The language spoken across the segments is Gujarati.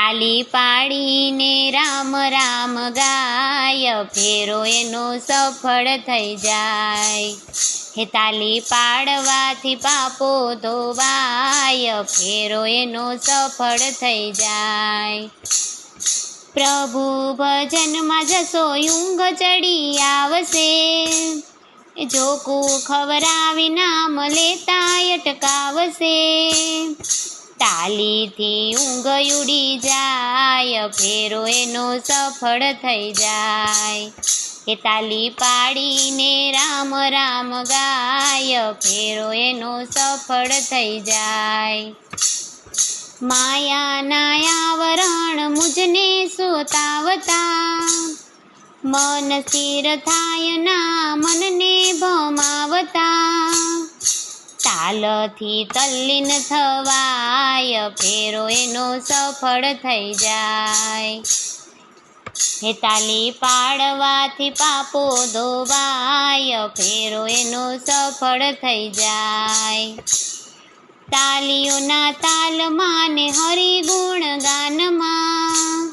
તાલી પાડીને રામ રામ ગાય, ફેરો એનો સફળ થઈ જાય. હે તાલી પાડવાથી પાપો ધોવાય, ફેરો એનો સફળ થઈ જાય. પ્રભુ ભજનમાં જશો ઊંઘ ચડી આવશે, જોકું ખવરાવી નામ લેતા અટકાવશે. તાલીથી ઊંઘ ઉડી જાય, ફેરો એનો સફળ થઈ જાય. એ તાલી પાડીને રામ રામ ગાય, ફેરો એનો સફળ થઈ જાય. માયાના આવરણ મુજને સુતાવતા, મન સ્થિર થાય ના મનને ભમાવતા. તાલથી તલ્લીન થવાય, ફેરો એનો સફળ થઈ જાય. હે તાલી પાડવાથી પાપો ધોવાય, ફેરો એનો સફળ થઈ જાય. તાલીઓના તાલમાં ને હરિગુણ ગાનમાં,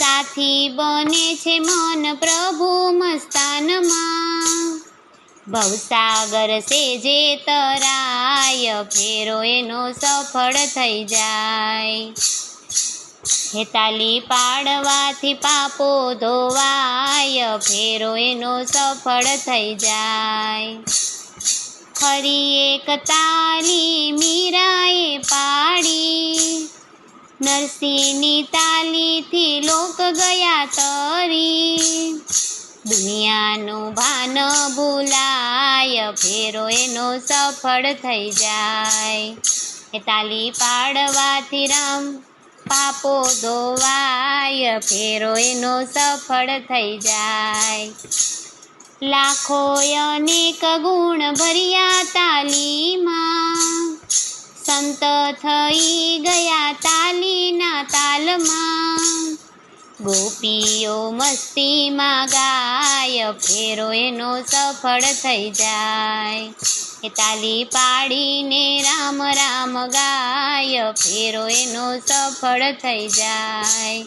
સાથી બને છે મન પ્રભુ મસ્તાનમાં. ભવસાગર સેજે તરાય, ફેરો એનો સફળ થઈ જાય. હે તાલી પાડવાથી પાપો ધોવાય, ફેરો એનો સફળ થઈ જાય. ખરી એક તાલી મીરાએ પાડી, નરસિંહની તાલીથી લોક ગયા તરી. દુનિયાનું ભાન ભૂલાય, ફેરો એનો સફળ થઈ જાય. એ તાલી પાડવાથી રામ પાપો ધોવાય, ફેરો એનો સફળ થઈ જાય. લાખો અનેક ગુણ ભર્યા તાલીમાં, સંત થઈ ગયા તાલીના તાલમાં. ગોપીઓ મસ્તીમાં ગાય, ફેરો એનો સફળ થઈ જાય. એ તાલી પાડીને રામ રામ ગાય, ફેરો એનો સફળ થઈ જાય.